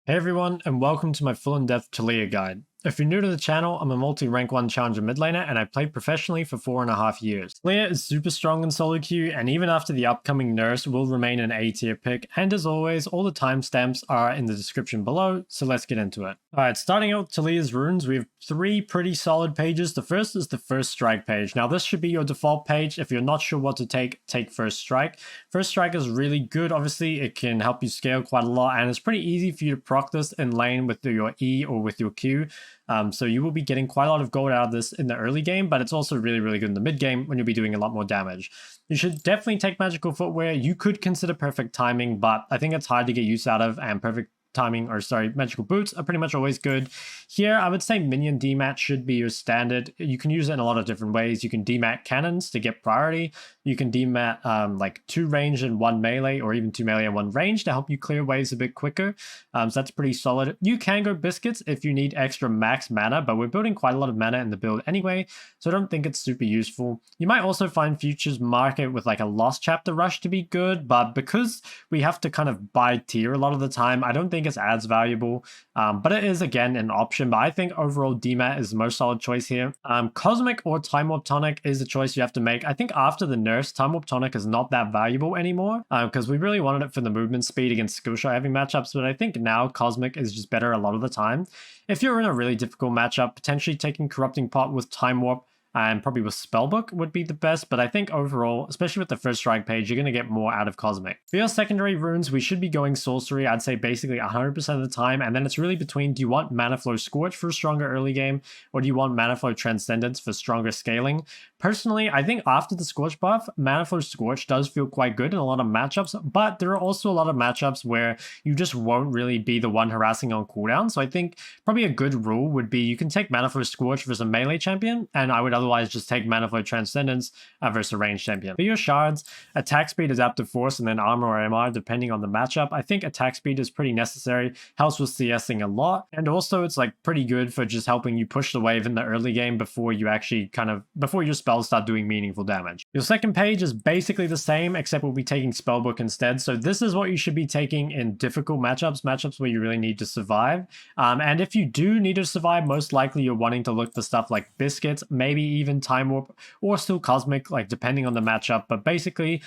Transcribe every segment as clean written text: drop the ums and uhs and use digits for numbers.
Hey everyone, and welcome to my full in-depth Taliyah guide. If you're new to the channel, I'm a multi-rank 1 challenger mid laner and I played professionally for 4.5 years. Taliyah is super strong in solo queue, and even after the upcoming nerfs will remain an A tier pick, and as always, all the timestamps are in the description below, so let's get into it. Alright, starting out with Taliyah's runes, we have 3 pretty solid pages. The first is the First Strike page. Now this should be your default page. If you're not sure what to take First Strike. First Strike is really good, obviously it can help you scale quite a lot, and it's pretty easy for you to proc this in lane with your E or with your Q. So you will be getting quite a lot of gold out of this in the early game, but it's also really good in the mid game when you'll be doing a lot more damage. You should definitely take magical footwear. You could consider perfect timing, but I think it's hard to get use out of, and magical boots are pretty much always good. Here, I would say minion demat should be your standard. You can use it in a lot of different ways. You can demat cannons to get priority. You can demat like 2 range and 1 melee, or even 2 melee and 1 range to help you clear waves a bit quicker. So that's pretty solid. You can go biscuits if you need extra max mana, but we're building quite a lot of mana in the build anyway, so I don't think it's super useful. You might also find Futures Market with like a Lost Chapter Rush to be good, but because we have to kind of buy tier a lot of the time, I don't think it's as valuable, but it is again an option. But I think overall demat is the most solid choice here. Cosmic or Time Warp Tonic is a choice you have to make. I think after the nerfs, Time Warp Tonic is not that valuable anymore, because we really wanted it for the movement speed against skill shot heavy matchups, but I think now Cosmic is just better a lot of the time. If you're in a really difficult matchup, potentially taking Corrupting Pot with Time Warp and probably with Spellbook would be the best, but I think overall, especially with the First Strike page, you're going to get more out of Cosmic. For your secondary runes, we should be going Sorcery, I'd say basically 100% of the time, and then it's really between, do you want Mana Flow Scorch for a stronger early game, or do you want Mana Flow Transcendence for stronger scaling? Personally, I think after the Scorch buff, Mana Flow Scorch does feel quite good in a lot of matchups, but there are also a lot of matchups where you just won't really be the one harassing on cooldown, so I think probably a good rule would be you can take Mana Flow Scorch versus a melee champion, and I would otherwise just take Mana Flow Transcendence versus a ranged champion. For your shards, attack speed, adaptive force, and then armor or MR depending on the matchup. I think attack speed is pretty necessary, helps with CSing a lot, and also it's like pretty good for just helping you push the wave in the early game before you actually before your spells start doing meaningful damage. Your second page is basically the same, except we'll be taking Spellbook instead. So this is what you should be taking in difficult matchups where you really need to survive. And if you do need to survive, most likely you're wanting to look for stuff like Biscuits, maybe even Time Warp, or still Cosmic, like depending on the matchup. But basically,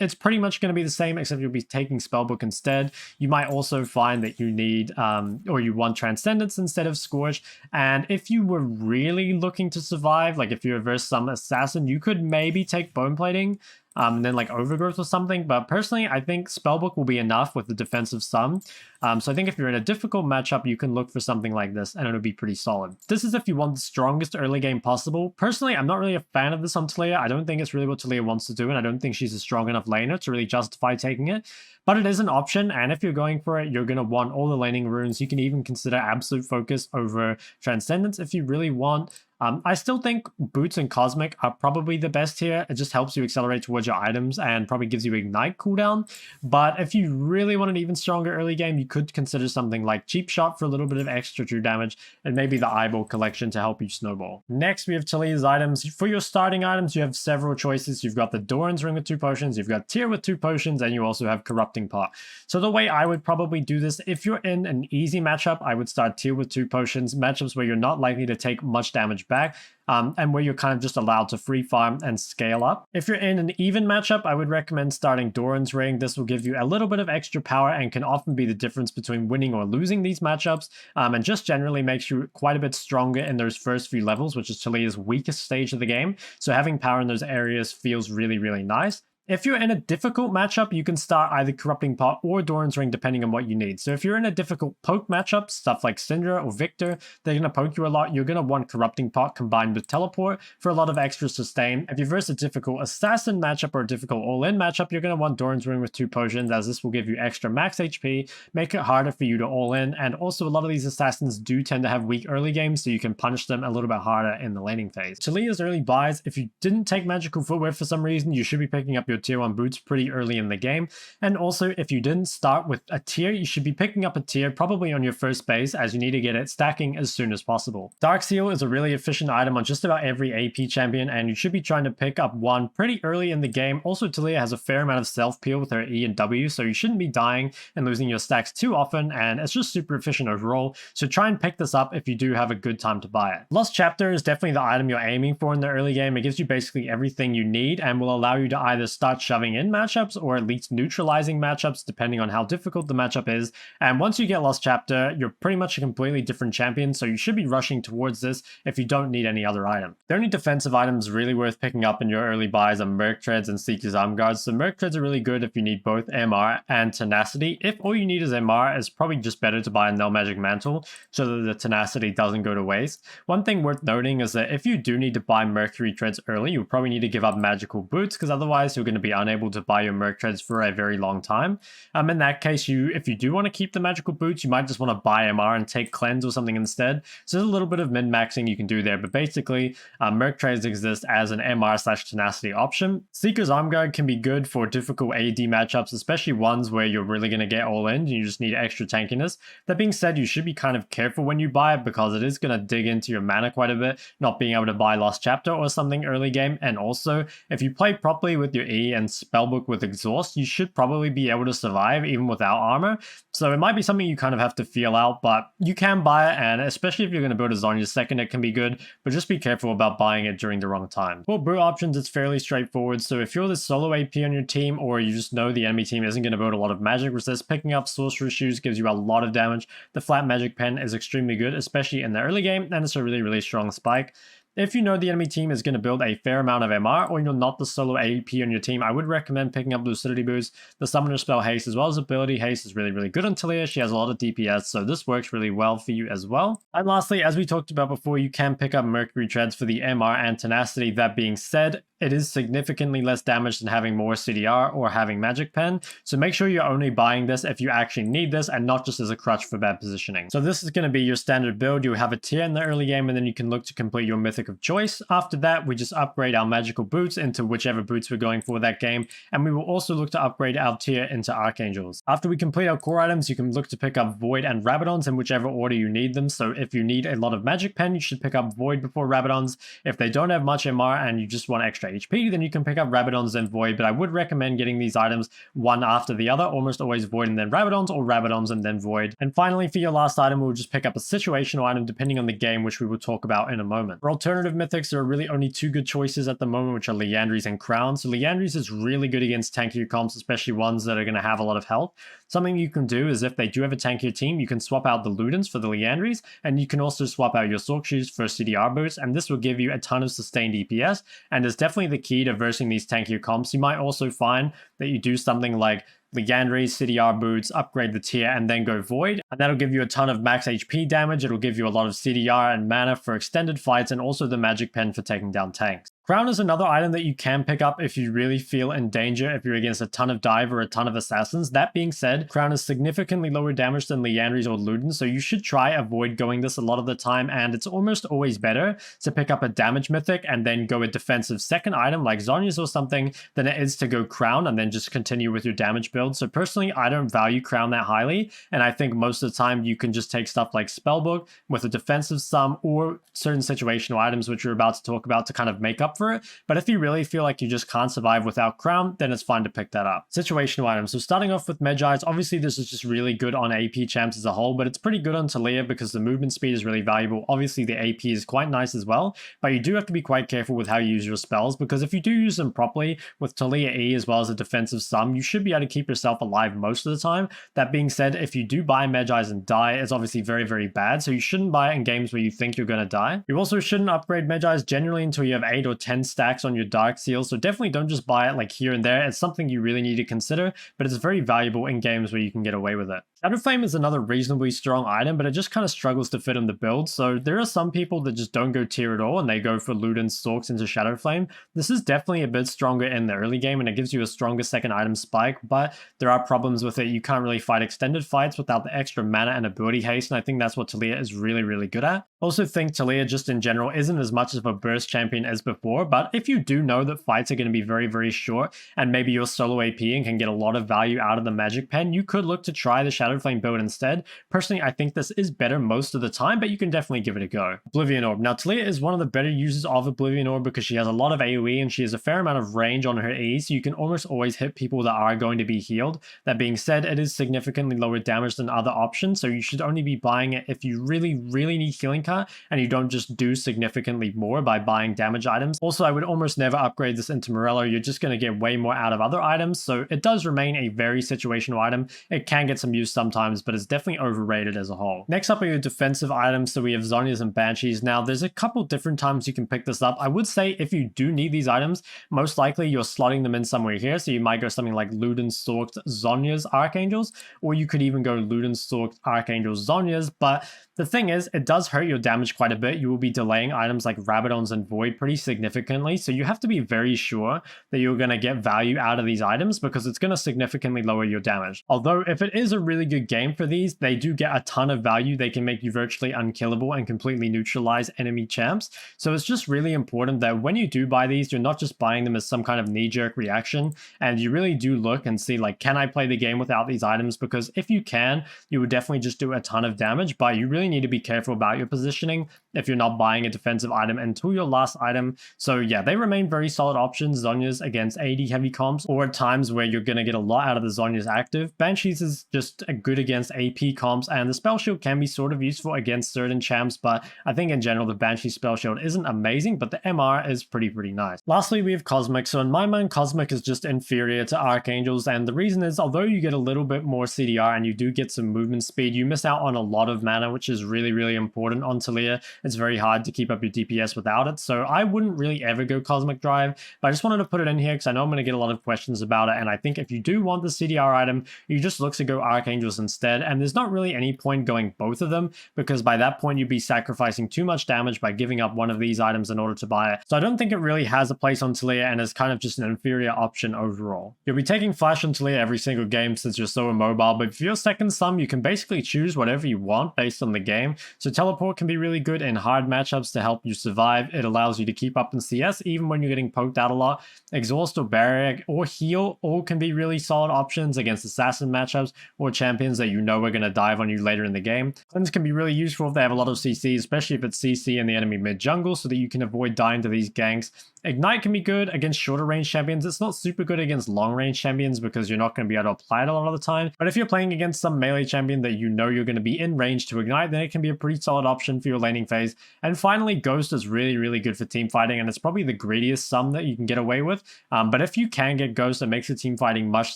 it's pretty much going to be the same, except you'll be taking Spellbook instead. You might also find that you need, or you want Transcendence instead of Scorch. And if you were really looking to survive, like if you reverse some assassin, you could maybe take Bone Plating, and then like Overgrowth or something, but personally I think Spellbook will be enough with the defensive sum. So I think if you're in a difficult matchup, you can look for something like this and it'll be pretty solid. This is if you want the strongest early game possible. Personally, I'm not really a fan of this on Taliyah. I don't think it's really what Taliyah wants to do, and I don't think she's a strong enough laner to really justify taking it, but it is an option, and if you're going for it, you're going to want all the laning runes. You can even consider Absolute Focus over Transcendence if you really want. I still think Boots and Cosmic are probably the best here. It just helps you accelerate towards your items and probably gives you Ignite cooldown. But if you really want an even stronger early game, you could consider something like Cheap Shot for a little bit of extra true damage, and maybe the Eyeball Collection to help you snowball. Next, we have Taliyah's items. For your starting items, you have several choices. You've got the Doran's Ring with 2 potions, you've got Tear with 2 potions, and you also have Corrupting Pot. So the way I would probably do this, if you're in an easy matchup, I would start Tear with 2 potions, matchups where you're not likely to take much damage back, and where you're kind of just allowed to free farm and scale up. If you're in an even matchup, I would recommend starting Doran's Ring. This will give you a little bit of extra power and can often be the difference between winning or losing these matchups, and just generally makes you quite a bit stronger in those first few levels, which is Taliyah's weakest stage of the game. So having power in those areas feels really nice. If you're in a difficult matchup, you can start either Corrupting Pot or Doran's Ring depending on what you need. So if you're in a difficult poke matchup, stuff like Syndra or Victor, they're going to poke you a lot. You're going to want Corrupting Pot combined with Teleport for a lot of extra sustain. If you verse a difficult Assassin matchup or a difficult all-in matchup, you're going to want Doran's Ring with 2 potions, as this will give you extra max HP, make it harder for you to all-in, and also a lot of these Assassins do tend to have weak early games, so you can punish them a little bit harder in the laning phase. Taliyah's early buys, if you didn't take Magical Footwear for some reason, you should be picking up your your tier 1 boots pretty early in the game. And also, if you didn't start with a tier, you should be picking up a tier probably on your first base, as you need to get it stacking as soon as possible. Dark Seal is a really efficient item on just about every AP champion, and you should be trying to pick up one pretty early in the game. Also, Taliyah has a fair amount of self peel with her E and W, so you shouldn't be dying and losing your stacks too often, and it's just super efficient overall, so try and pick this up if you do have a good time to buy it. Lost Chapter is definitely the item you're aiming for in the early game. It gives you basically everything you need and will allow you to either start shoving in matchups or at least neutralizing matchups depending on how difficult the matchup is. And once you get Lost Chapter, you're pretty much a completely different champion, so you should be rushing towards this if you don't need any other item. The only defensive items really worth picking up in your early buys are Merc Treads and Seeker's Arm Guards. So Merc Treads are really good if you need both MR and Tenacity. If all you need is MR, it's probably just better to buy a Null Magic Mantle so that the Tenacity doesn't go to waste. One thing worth noting is that if you do need to buy Mercury Treads early, you probably need to give up Magical Boots, because otherwise you're going to be unable to buy your Merc Treads for a very long time. In that case, if you do want to keep the Magical Boots, you might just want to buy MR and take Cleanse or something instead. So there's a little bit of min-maxing you can do there, but basically Merc Treads exist as an MR/Tenacity option. Seeker's Arm Guard can be good for difficult AD matchups, especially ones where you're really going to get all in and you just need extra tankiness. That being said, you should be kind of careful when you buy it, because it is going to dig into your mana quite a bit, not being able to buy Lost Chapter or something early game. And also, if you play properly with your E and Spellbook with Exhaust, you should probably be able to survive even without armor. So it might be something you kind of have to feel out, but you can buy it, and especially if you're going to build a Zhonya's second, it can be good, but just be careful about buying it during the wrong time. For brew options, it's fairly straightforward. So if you're the solo AP on your team, or you just know the enemy team isn't going to build a lot of magic resist, picking up Sorcerer's Shoes gives you a lot of damage. The flat magic pen is extremely good, especially in the early game, and it's a really strong spike. If you know the enemy team is going to build a fair amount of MR, or you're not the solo AP on your team, I would recommend picking up Lucidity Boost. The Summoner Spell Haste as well as Ability Haste is really good on Taliyah. She has a lot of DPS, so this works really well for you as well. And lastly, as we talked about before, you can pick up Mercury Treads for the MR and Tenacity. That being said, it is significantly less damage than having more CDR or having Magic Pen, so make sure you're only buying this if you actually need this and not just as a crutch for bad positioning. So this is going to be your standard build. You have a tier in the early game, and then you can look to complete your mythic of choice. After that, we just upgrade our magical boots into whichever boots we're going for that game, and we will also look to upgrade our tier into Archangels. After we complete our core items, you can look to pick up Void and Rabadons in whichever order you need them. So if you need a lot of Magic Pen, you should pick up Void before Rabadons. If they don't have much MR and you just want extra HP, then you can pick up Rabadons and Void, but I would recommend getting these items one after the other, almost always Void and then Rabadons, or Rabadons and then Void. And finally, for your last item, we'll just pick up a situational item depending on the game, which we will talk about in a moment. For alternative mythics, there are really only two good choices at the moment, which are Liandry's and Crown. So Liandry's is really good against tankier comps, especially ones that are going to have a lot of health. Something you can do is, if they do have a tankier team, you can swap out the Ludens for the Liandry's, and you can also swap out your Sorc Shoes for CDR boots, and this will give you a ton of sustained DPS, and is definitely the key to versing these tankier comps. You might also find that you do something like Liandry, CDR boots, upgrade the tier, and then go Void, and that'll give you a ton of max HP damage. It'll give you a lot of CDR and mana for extended fights, and also the Magic Pen for taking down tanks. Crown is another item that you can pick up if you really feel in danger, if you're against a ton of dive or a ton of assassins. That being said, Crown is significantly lower damage than Liandry's or Ludens, so you should try avoid going this a lot of the time, and it's almost always better to pick up a damage mythic and then go a defensive second item like Zhonya's or something than it is to go Crown and then just continue with your damage build. So personally, I don't value Crown that highly, and I think most of the time you can just take stuff like Spellbook with a defensive sum or certain situational items, which we're about to talk about, to kind of make up for it. But if you really feel like you just can't survive without Crown, then it's fine to pick that up. Situational items. So starting off with Medjai's, obviously this is just really good on AP champs as a whole, but it's pretty good on Taliyah because the movement speed is really valuable. Obviously the AP is quite nice as well, but you do have to be quite careful with how you use your spells, because if you do use them properly with Taliyah E as well as a defensive sum, you should be able to keep yourself alive most of the time. That being said, if you do buy Medjai's and die, it's obviously very bad, so you shouldn't buy it in games where you think you're going to die. You also shouldn't upgrade Medjai's generally until you have 8 or 10 stacks on your Dark Seal, so definitely don't just buy it like here and there. It's something you really need to consider, but it's very valuable in games where you can get away with it. Shadowflame is another reasonably strong item, but it just kind of struggles to fit in the build. So there are some people that just don't go tier at all and they go for Ludens, Sorcs into Shadowflame. This is definitely a bit stronger in the early game and it gives you a stronger second item spike, but there are problems with it. You can't really fight extended fights without the extra mana and ability haste, and I think that's what Taliyah is really good at. Also think Taliyah just in general isn't as much of a burst champion as before, but if you do know that fights are going to be very, very short, and maybe you're solo AP and can get a lot of value out of the magic pen, you could look to try the Shadow Flame build instead. Personally, I think this is better most of the time, but you can definitely give it a go. Oblivion Orb. Now Taliyah is one of the better users of Oblivion Orb because she has a lot of AoE and she has a fair amount of range on her E, so you can almost always hit people that are going to be healed. That being said, it is significantly lower damage than other options, so you should only be buying it if you really, really need healing cut and you don't just do significantly more by buying damage items. Also, I would almost never upgrade this into Morello. You're just going to get way more out of other items, so it does remain a very situational item. It can get some use sometimes, but it's definitely overrated as a whole. Next up are your defensive items, so we have Zhonya's and Banshees. Now, there's a couple different times you can pick this up. I would say if you do need these items, most likely you're slotting them in somewhere here, so you might go something like Luden-Stalked Zhonya's Archangels, or you could even go Luden-Stalked Archangels Zhonya's, but the thing is, it does hurt your damage quite a bit. You will be delaying items like Rabadons and Void pretty significantly, so you have to be very sure that you're going to get value out of these items because it's going to significantly lower your damage. Although, if it is a really good game for these, they do get a ton of value. They can make you virtually unkillable and completely neutralize enemy champs, so it's just really important that when you do buy these, you're not just buying them as some kind of knee-jerk reaction, and you really do look and see like, can I play the game without these items? Because if you can, you would definitely just do a ton of damage, but you really need to be careful about your positioning if you're not buying a defensive item until your last item. So yeah, they remain very solid options. Zhonya's against AD heavy comps, or at times where you're going to get a lot out of the Zhonya's active. Banshees is just good against AP comps, and the spell shield can be sort of useful against certain champs, but I think in general the Banshee spell shield isn't amazing, but the MR is pretty nice. Lastly, we have Cosmic. So in my mind, Cosmic is just inferior to Archangels, and the reason is, although you get a little bit more CDR and you do get some movement speed, you miss out on a lot of mana, which is really important on Taliyah. It's very hard to keep up your DPS without it, so I wouldn't really ever go Cosmic Drive, but I just wanted to put it in here because I know I'm going to get a lot of questions about it, and I think if you do want the CDR item, you just look to go Archangels instead, and there's not really any point going both of them, because by that point you'd be sacrificing too much damage by giving up one of these items in order to buy it. So I don't think it really has a place on Taliyah, and is kind of just an inferior option overall. You'll be taking Flash on Taliyah every single game since you're so immobile, but if you're second sum, you can basically choose whatever you want based on the game. So Teleport can be really good in hard matchups to help you survive. It allows you to keep up in CS even when you're getting poked out a lot. Exhaust or Barrier or Heal all can be really solid options against Assassin matchups or champions that you know are going to dive on you later in the game. Cleanse can be really useful if they have a lot of CC, especially if it's CC in the enemy mid jungle, so that you can avoid dying to these ganks. Ignite can be good against shorter range champions. It's not super good against long range champions because you're not going to be able to apply it a lot of the time. But if you're playing against some melee champion that you know you're going to be in range to ignite, then it can be a pretty solid option for your laning phase. And finally, Ghost is really good for team fighting, and it's probably the greediest sum that you can get away with. But if you can get Ghost, it makes your team fighting much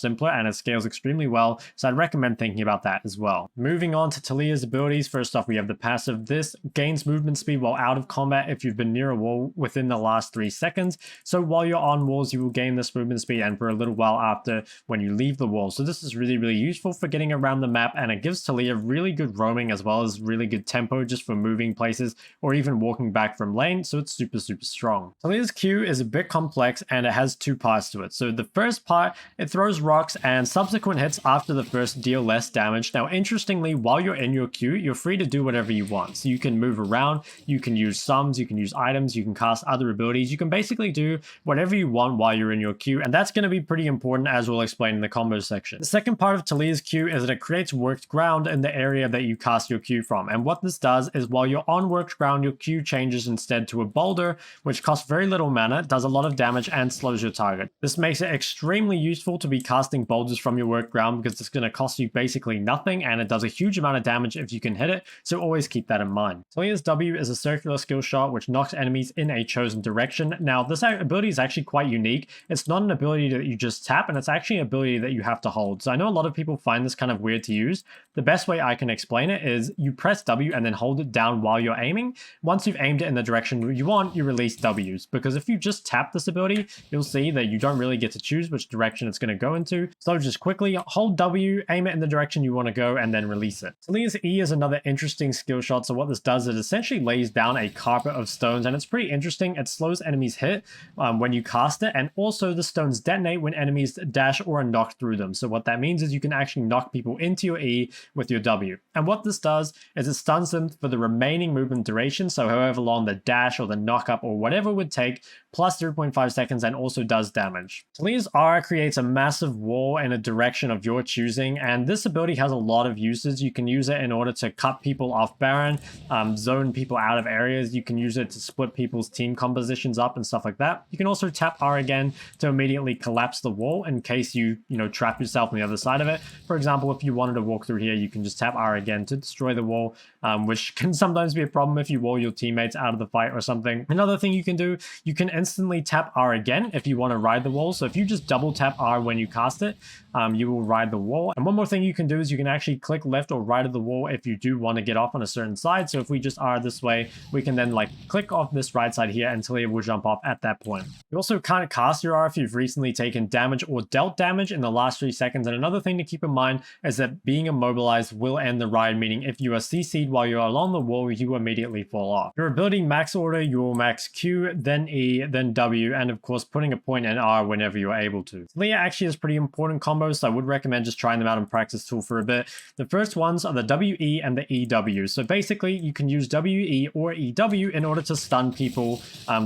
simpler and it scales extremely well. So I'd recommend thinking about that as well. Moving on to Taliyah's abilities. First off, we have the passive. This gains movement speed while out of combat if you've been near a wall within the last 3 seconds. So while you're on walls, you will gain this movement speed, and for a little while after when you leave the wall. So this is really useful for getting around the map, and it gives Taliyah really good roaming as well as really good tempo just for moving places or even walking back from lane, so it's super strong. Taliyah's Q is a bit complex and it has 2 parts to it. So the first part, it throws rocks, and subsequent hits after the first deal less damage. Now interestingly, while you're in your Q, you're free to do whatever you want. So you can move around, you can use sums, you can use items, you can cast other abilities, you can basically do whatever you want while you're in your Q, and that's going to be pretty important as we'll explain in the combo section. The second part of Taliyah's Q is that it creates worked ground in the area that you cast your Q from, and what this does is while you're on worked ground, your Q changes instead to a boulder, which costs very little mana, does a lot of damage, and slows your target. This makes it extremely useful to be casting boulders from your worked ground because it's going to cost you basically nothing, and it does a huge amount of damage if you can hit it, so always keep that in mind. Taliyah's W is a circular skill shot which knocks enemies in a chosen direction. Now this ability is actually quite unique. It's not an ability that you just tap, and it's actually an ability that you have to hold. So I know a lot of people find this kind of weird to use. The best way I can explain it is you press W and then hold it down while you're aiming. Once you've aimed it in the direction you want, you release Ws, because if you just tap this ability, you'll see that you don't really get to choose which direction it's going to go into. So just quickly hold W, aim it in the direction you want to go, and then release it. Taliyah's E is another interesting skill shot. So what this does is it essentially lays down a carpet of stones, and it's pretty interesting. It slows enemies hit when you cast it, and also the stones detonate when enemies dash or are knocked through them. So what that means is you can actually knock people into your E with your W. And what this does is it stuns them for the remaining movement duration, so however long the dash or the knock up or whatever would take, plus 0.5 seconds, and also does damage. Taliyah's R creates a massive wall in a direction of your choosing, and this ability has a lot of uses. You can use it in order to cut people off Baron, zone people out of areas. You can use it to split people's team compositions up and stuff like that. You can also tap R again to immediately collapse the wall in case you trap yourself on the other side of it. For example, if you wanted to walk through here, you can just tap R again to destroy the wall, which can sometimes be a problem if you wall your teammates out of the fight or something. Another thing you can do, you can instantly tap R again if you want to ride the wall. So if you just double tap R when you cast it, you will ride the wall. And one more thing you can do is you can actually click left or right of the wall if you do want to get off on a certain side. So if we just R this way, we can then click off this right side here and Taliyah will jump off at that point. You also can't cast your R if you've recently taken damage or dealt damage in the last 3 seconds. And another thing to keep in mind is that being immobilized will end the ride, meaning if you are CC'd while you're along the wall, you immediately fall off. Your ability max order, you will max Q, then E, then W, and of course putting a point in R whenever you're able to. Taliyah actually has pretty important combos, so I would recommend just trying them out in practice tool for a bit. The first ones are the WE and the EW. So basically you can use WE or EW in order to stun people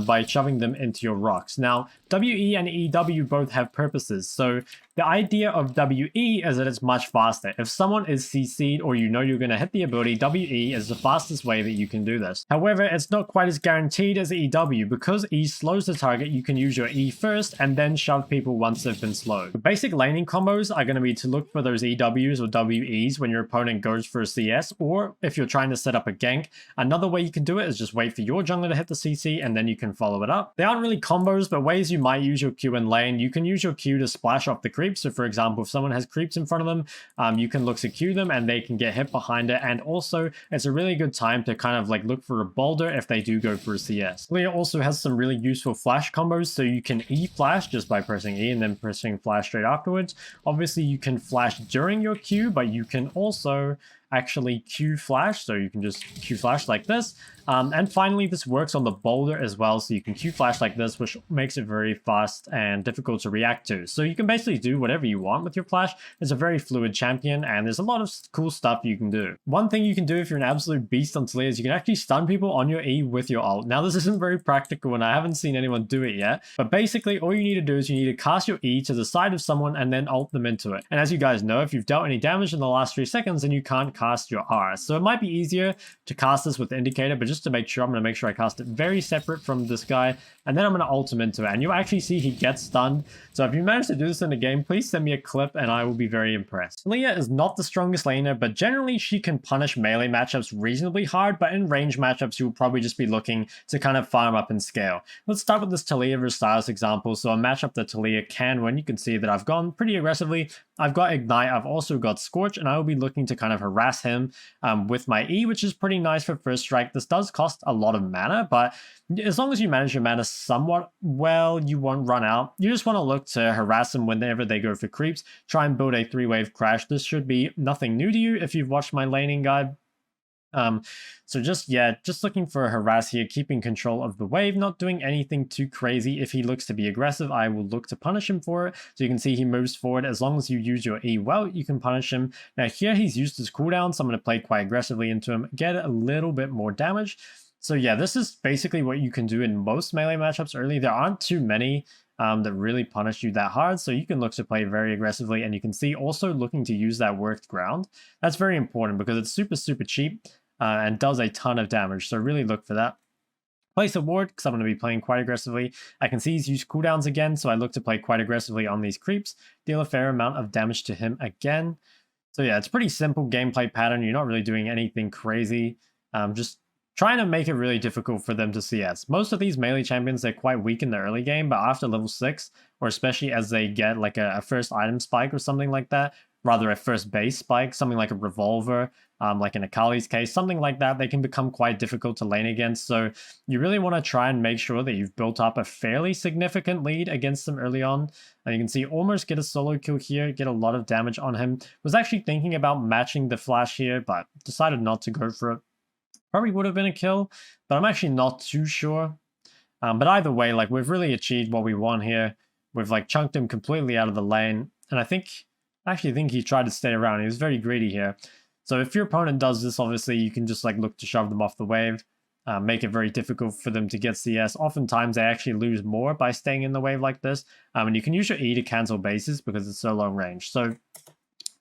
by shoving them into your rocks. Now, WE and EW both have purposes. So the idea of WE is that it's much faster. If someone is CC'd or you're going to hit the ability, WE is the fastest way that you can do this. However, it's not quite as guaranteed as EW. Because E slows the target, you can use your E first and then shove people once they've been slowed. The basic laning combos are going to be to look for those EWs or WEs when your opponent goes for a CS, or if you're trying to set up a gank. Another way you can do it is just wait for your jungler to hit the CC and then you can follow it up. They aren't really combos, but ways you might use your Q in lane. You can use your Q to splash off the creep. So for example, if someone has creeps in front of them, you can look to Q them and they can get hit behind it. And also it's a really good time to kind of look for a boulder if they do go for a CS. Taliyah also has some really useful flash combos. So you can E flash just by pressing E and then pressing flash straight afterwards. Obviously you can flash during your Q, but you can also actually Q flash, so you can just Q flash like this. And finally, this works on the boulder as well, so you can Q flash like this, which makes it very fast and difficult to react to. So you can basically do whatever you want with your flash. It's a very fluid champion, and there's a lot of cool stuff you can do. One thing you can do if you're an absolute beast on Taliyah is you can actually stun people on your E with your ult. Now, this isn't very practical, and I haven't seen anyone do it yet, but basically all you need to do is you need to cast your E to the side of someone and then ult them into it. And as you guys know, if you've dealt any damage in the last 3 seconds, then you can't cast your R. So it might be easier to cast this with the indicator, but just to make sure, I'm going to make sure I cast it very separate from this guy, and then I'm going to ult him into it. And you'll actually see he gets stunned. So if you manage to do this in the game, please send me a clip and I will be very impressed. Taliyah is not the strongest laner, but generally she can punish melee matchups reasonably hard, but in range matchups, you'll probably just be looking to kind of farm up and scale. Let's start with this Taliyah versus Styles example. So a matchup that Taliyah can win, you can see that I've gone pretty aggressively. I've got Ignite, I've also got Scorch, and I will be looking to kind of harass him with my E, which is pretty nice for first strike. This does cost a lot of mana, but as long as you manage your mana somewhat well, you won't run out. You just want to look to harass them whenever they go for creeps. Try and build a 3-wave crash. This should be nothing new to you if you've watched my laning guide. So just looking for a harass here, keeping control of the wave, not doing anything too crazy. If he looks to be aggressive, I will look to punish him for it. So you can see he moves forward. As long as you use your E well, you can punish him. Now here he's used his cooldown, so I'm going to play quite aggressively into him, get a little bit more damage. So yeah, this is basically what you can do in most melee matchups early. There aren't too many that really punish you that hard, so you can look to play very aggressively, and you can see also looking to use that worked ground. That's very important because it's super cheap and does a ton of damage, so really look for that. Place a ward, because I'm going to be playing quite aggressively. I can see he's used cooldowns again, so I look to play quite aggressively on these creeps, deal a fair amount of damage to him again. So yeah, it's a pretty simple gameplay pattern. You're not really doing anything crazy, just trying to make it really difficult for them to CS. Most of these melee champions, they're quite weak in the early game, but after level 6, or especially as they get like a first item spike or something like that, rather a first base spike, something like a revolver, like in Akali's case, something like that, they can become quite difficult to lane against. So you really want to try and make sure that you've built up a fairly significant lead against them early on. And you can see almost get a solo kill here, get a lot of damage on him. Was actually thinking about matching the flash here, but decided not to go for it. Probably would have been a kill, but I'm actually not too sure. But either way, like, we've really achieved what we want here. We've like chunked him completely out of the lane, and I actually think he tried to stay around. He was very greedy here. So if your opponent does this, obviously you can just like look to shove them off the wave, make it very difficult for them to get CS. Oftentimes they actually lose more by staying in the wave like this. And you can use your E to cancel bases because it's so long range. So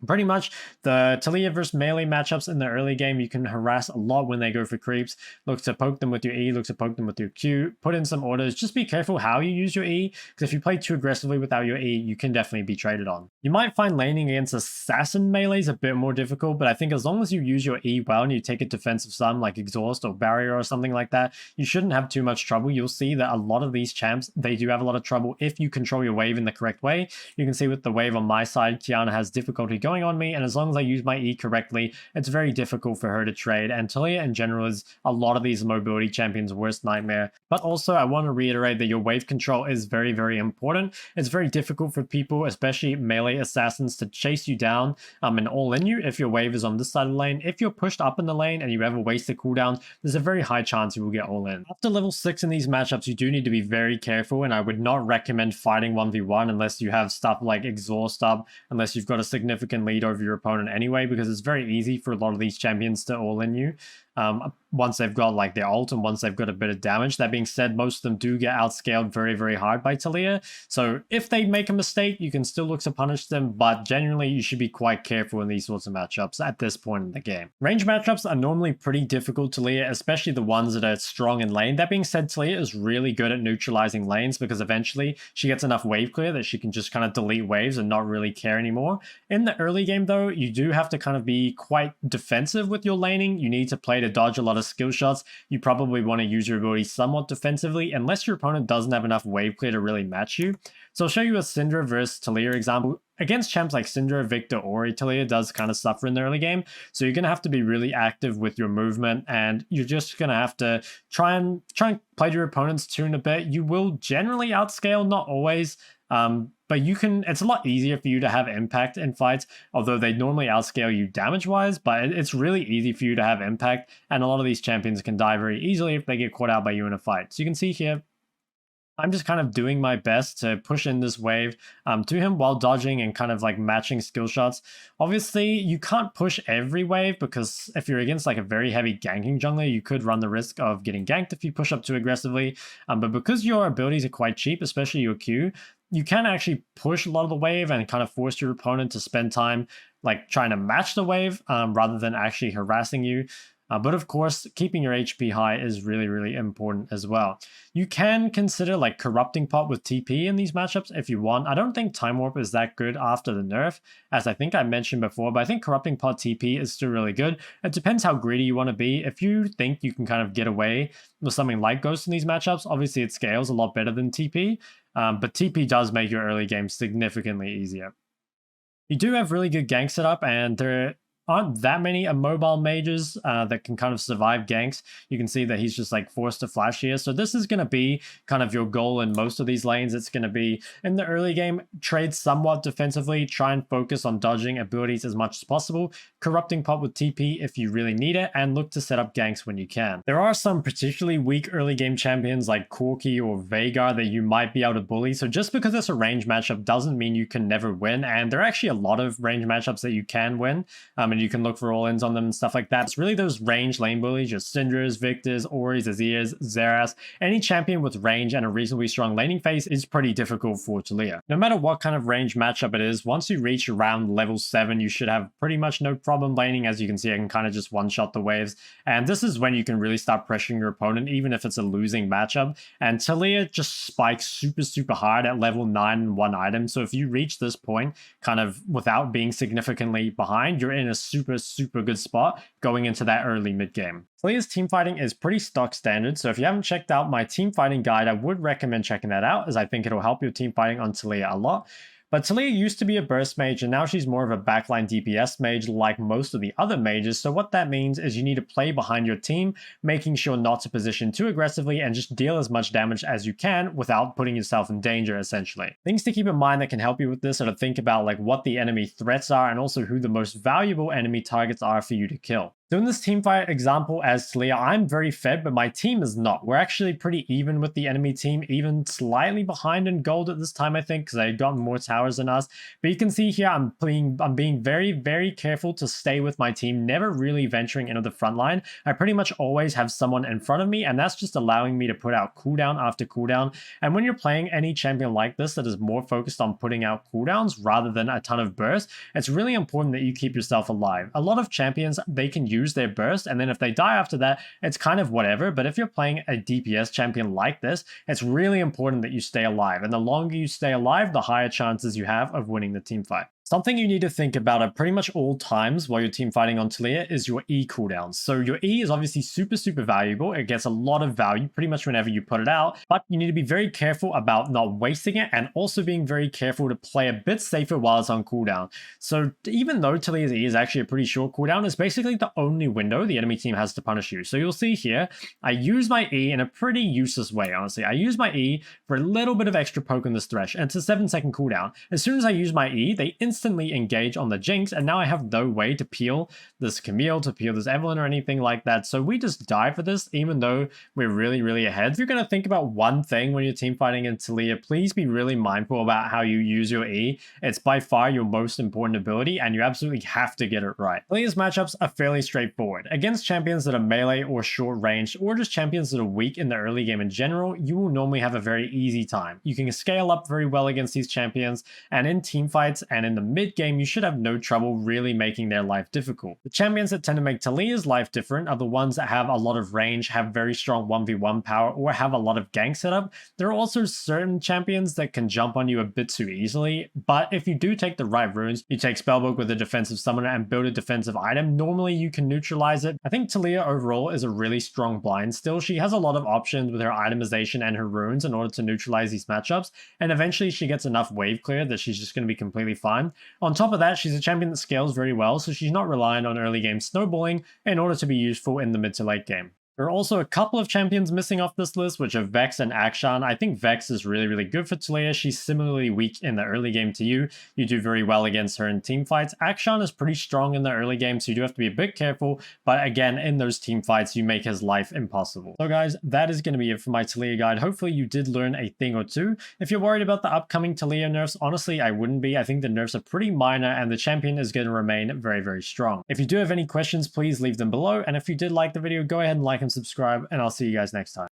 pretty much the Taliyah versus melee matchups in the early game, you can harass a lot when they go for creeps. Look to poke them with your E, look to poke them with your Q, put in some orders. Just be careful how you use your E, because if you play too aggressively without your E, you can definitely be traded on. You might find laning against assassin melees a bit more difficult, but I think as long as you use your E well and you take a defensive stun like exhaust or barrier or something like that, you shouldn't have too much trouble. You'll see that a lot of these champs, they do have a lot of trouble if you control your wave in the correct way. You can see with the wave on my side, Kiana has difficulty going on me, and as long as I use my E correctly, it's very difficult for her to trade, and Taliyah in general is a lot of these mobility champions' worst nightmare. But also I want to reiterate that your wave control is very, very important. It's very difficult for people, especially melee assassins, to chase you down and all in you if your wave is on this side of the lane. If you're pushed up in the lane and you ever waste a cooldown, there's a very high chance you will get all in. After level 6 in these matchups, you do need to be very careful, and I would not recommend fighting 1v1 unless you have stuff like exhaust up, unless you've got a significant lead over your opponent anyway, because it's very easy for a lot of these champions to all in you once they've got like their ult and once they've got a bit of damage. That being said, most of them do get outscaled very, very hard by Taliyah. So if they make a mistake, you can still look to punish them, but generally you should be quite careful in these sorts of matchups at this point in the game. Range matchups are normally pretty difficult to Taliyah, especially the ones that are strong in lane. That being said, Taliyah is really good at neutralizing lanes because eventually she gets enough wave clear that she can just kind of delete waves and not really care anymore. In the early game though, you do have to kind of be quite defensive with your laning. You need to play to dodge a lot of skill shots. You probably want to use your ability somewhat defensively unless your opponent doesn't have enough wave clear to really match you. So I'll show you a Syndra versus Taliyah example. Against champs like Syndra, Victor, Ori, Taliyah does kind of suffer in the early game. So you're going to have to be really active with your movement, and you're just going to have to try and play to your opponent's tune a bit. You will generally outscale, not always. But it's a lot easier for you to have impact in fights, although they normally outscale you damage-wise, but it's really easy for you to have impact, and a lot of these champions can die very easily if they get caught out by you in a fight. So you can see here, I'm just kind of doing my best to push in this wave to him while dodging and kind of like matching skill shots. Obviously, you can't push every wave because if you're against like a very heavy ganking jungler, you could run the risk of getting ganked if you push up too aggressively. But because your abilities are quite cheap, especially your Q, you can actually push a lot of the wave and kind of force your opponent to spend time like trying to match the wave rather than actually harassing you. But of course, keeping your HP high is really, really important as well. You can consider like corrupting pot with TP in these matchups if you want. I don't think Time Warp is that good after the nerf, as I think I mentioned before, but I think corrupting pot TP is still really good. It depends how greedy you want to be. If you think you can kind of get away with something like Ghost in these matchups, obviously it scales a lot better than TP, but TP does make your early game significantly easier. You do have really good gank setup, and there aren't that many immobile mages that can kind of survive ganks. You can see that he's just like forced to flash here. So this is going to be kind of your goal in most of these lanes. It's going to be in the early game, trade somewhat defensively, try and focus on dodging abilities as much as possible, corrupting pot with TP if you really need it, and look to set up ganks when you can. There are some particularly weak early game champions like Corki or Veigar that you might be able to bully. So just because it's a range matchup doesn't mean you can never win. And there are actually a lot of range matchups that you can win. And you can look for all-ins on them and stuff like that. It's really those range lane bullies, your Syndras, Victors, Oris, Azirs, Xerath. Any champion with range and a reasonably strong laning phase is pretty difficult for Taliyah. No matter what kind of range matchup it is, once you reach around level 7, you should have pretty much no problem laning. As you can see, I can kind of just one-shot the waves. And this is when you can really start pressuring your opponent, even if it's a losing matchup. And Taliyah just spikes super, super hard at level 9 in one item. So if you reach this point kind of without being significantly behind, you're in a super, super good spot going into that early mid game. Taliyah's team fighting is pretty stock standard, so if you haven't checked out my team fighting guide, I would recommend checking that out, as I think it'll help your team fighting on Taliyah a lot. But Taliyah used to be a burst mage, and now she's more of a backline DPS mage like most of the other mages. So what that means is you need to play behind your team, making sure not to position too aggressively and just deal as much damage as you can without putting yourself in danger, essentially. Things to keep in mind that can help you with this are to think about like what the enemy threats are and also who the most valuable enemy targets are for you to kill. So in this team fight example as Taliyah, I'm very fed, but my team is not. We're actually pretty even with the enemy team, even slightly behind in gold at this time, I think, because they've gotten more towers than us. But you can see here, I'm being very, very careful to stay with my team, never really venturing into the front line. I pretty much always have someone in front of me, and that's just allowing me to put out cooldown after cooldown. And when you're playing any champion like this that is more focused on putting out cooldowns rather than a ton of burst, it's really important that you keep yourself alive. A lot of champions, they can use their burst, and then if they die after that, it's kind of whatever. But if you're playing a DPS champion like this, it's really important that you stay alive. And the longer you stay alive, the higher chances you have of winning the team fight. Something you need to think about at pretty much all times while you're team fighting on Taliyah is your E cooldowns. So your E is obviously super, super valuable. It gets a lot of value pretty much whenever you put it out, but you need to be very careful about not wasting it and also being very careful to play a bit safer while it's on cooldown. So even though Taliyah's E is actually a pretty short cooldown, it's basically the only window the enemy team has to punish you. So you'll see here, I use my E in a pretty useless way, honestly. I use my E for a little bit of extra poke on this Thresh, and it's a 7-second cooldown. As soon as I use my E, they instantly engage on the Jinx, and now I have no way to peel this Camille, to peel this Evelyn, or anything like that. So we just die for this, even though we're really, really ahead. If you're going to think about one thing when you're team fighting in Taliyah, please be really mindful about how you use your E. It's by far your most important ability, and you absolutely have to get it right. Taliyah's matchups are fairly straightforward. Against champions that are melee or short range, or just champions that are weak in the early game in general, you will normally have a very easy time. You can scale up very well against these champions, and in team fights and in the mid game, you should have no trouble really making their life difficult. The champions that tend to make Taliyah's life different are the ones that have a lot of range, have very strong 1v1 power, or have a lot of gank setup. There are also certain champions that can jump on you a bit too easily, but if you do take the right runes, you take Spellbook with a defensive summoner and build a defensive item, normally you can neutralize it. I think Taliyah overall is a really strong blind still. She has a lot of options with her itemization and her runes in order to neutralize these matchups, and eventually she gets enough wave clear that she's just going to be completely fine. On top of that, she's a champion that scales very well, so she's not reliant on early game snowballing in order to be useful in the mid to late game. There are also a couple of champions missing off this list, which are Vex and Akshan. I think Vex is really, really good for Taliyah. She's similarly weak in the early game to you. You do very well against her in team fights. Akshan is pretty strong in the early game, so you do have to be a bit careful. But again, in those team fights, you make his life impossible. So guys, that is going to be it for my Taliyah guide. Hopefully you did learn a thing or two. If you're worried about the upcoming Taliyah nerfs, honestly, I wouldn't be. I think the nerfs are pretty minor and the champion is going to remain very, very strong. If you do have any questions, please leave them below. And if you did like the video, go ahead and like and subscribe, and I'll see you guys next time.